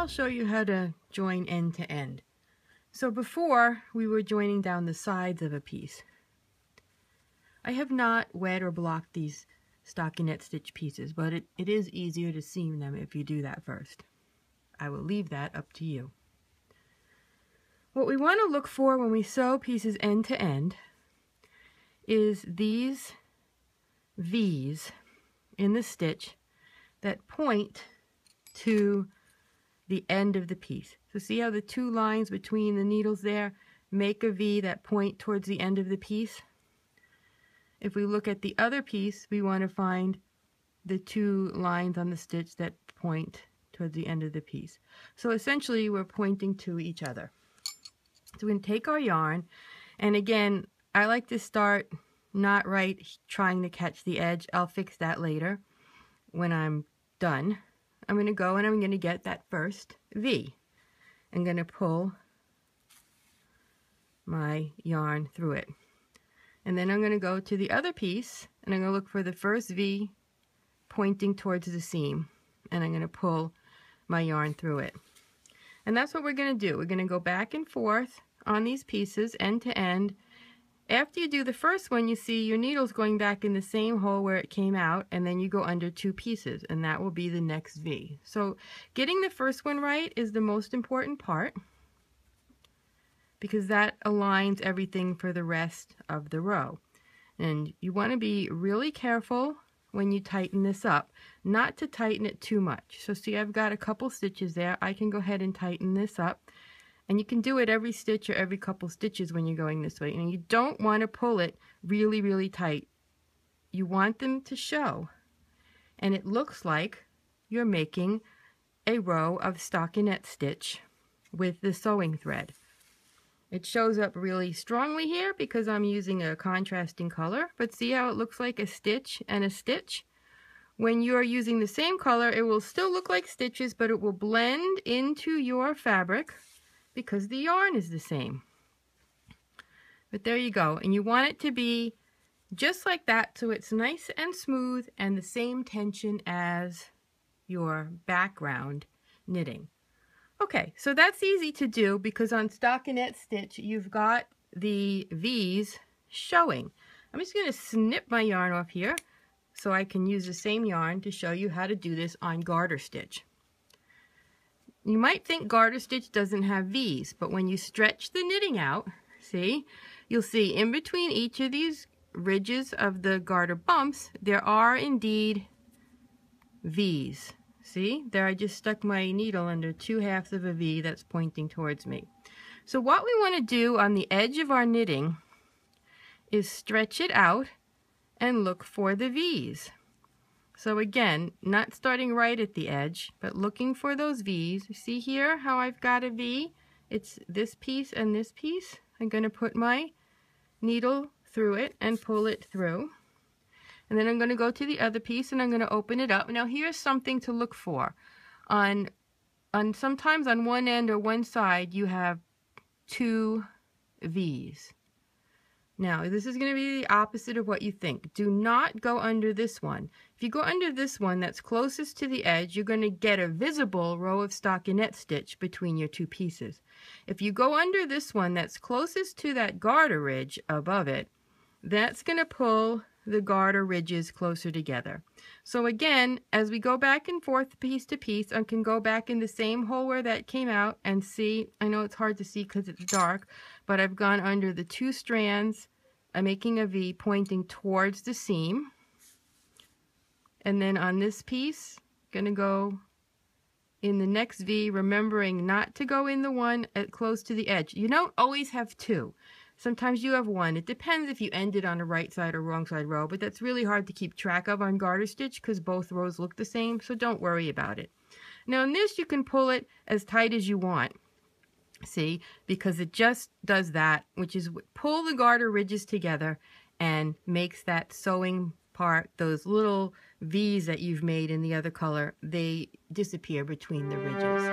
I'll show you how to join end to end. So before, we were joining down the sides of a piece. I have not wet or blocked these stockinette stitch pieces, but it is easier to seam them if you do that first. I will leave that up to you. What we want to look for when we sew pieces end to end is these V's in the stitch that point to the end of the piece. So see how the two lines between the needles there make a V that point towards the end of the piece? If we look at the other piece, we want to find the two lines on the stitch that point towards the end of the piece. So essentially we're pointing to each other. So we're going to take our yarn, and again, I like to start not right trying to catch the edge. I'll fix that later when I'm done. I'm going to go and I'm going to get that first V. I'm going to pull my yarn through it. And then I'm going to go to the other piece and I'm going to look for the first V pointing towards the seam. And I'm going to pull my yarn through it. And that's what we're going to do. We're going to go back and forth on these pieces end to end. After you do the first one, you see your needle's going back in the same hole where it came out, and then you go under two pieces, and that will be the next V. So getting the first one right is the most important part, because that aligns everything for the rest of the row. And you want to be really careful when you tighten this up, not to tighten it too much. So see, I've got a couple stitches there. I can go ahead and tighten this up. And you can do it every stitch or every couple stitches when you're going this way. And you don't want to pull it really, really tight. You want them to show. And it looks like you're making a row of stockinette stitch with the sewing thread. It shows up really strongly here because I'm using a contrasting color. But see how it looks like a stitch and a stitch? When you're using the same color, it will still look like stitches, but it will blend into your fabric because the yarn is the same. But there you go. And you want it to be just like that so it's nice and smooth and the same tension as your background knitting. Okay, so that's easy to do because on stockinette stitch you've got the V's showing. I'm just going to snip my yarn off here so I can use the same yarn to show you how to do this on garter stitch. You might think garter stitch doesn't have V's, but when you stretch the knitting out, see, you'll see in between each of these ridges of the garter bumps, there are indeed V's. See, there I just stuck my needle under 2/2 of a V that's pointing towards me. So what we want to do on the edge of our knitting is stretch it out and look for the V's. So again, not starting right at the edge, but looking for those V's. See here how I've got a V? It's this piece and this piece. I'm going to put my needle through it and pull it through. And then I'm going to go to the other piece and I'm going to open it up. Now here's something to look for. Sometimes on one end or one side you have two V's. Now, this is going to be the opposite of what you think. Do not go under this one. If you go under this one that's closest to the edge, you're going to get a visible row of stockinette stitch between your two pieces. If you go under this one that's closest to that garter ridge above it, that's going to pull the garter ridges closer together. So again, as we go back and forth piece to piece, I can go back in the same hole where that came out and see, I know it's hard to see because it's dark, but I've gone under the two strands. I'm making a V pointing towards the seam. And then on this piece, going to go in the next V, remembering not to go in the one close to the edge. You don't always have two. Sometimes you have one. It depends if you ended on a right side or wrong side row, but that's really hard to keep track of on garter stitch because both rows look the same, so don't worry about it. Now in this, you can pull it as tight as you want. See, because it just does that, which is pull the garter ridges together and makes that sewing part, those little V's that you've made in the other color, they disappear between the ridges.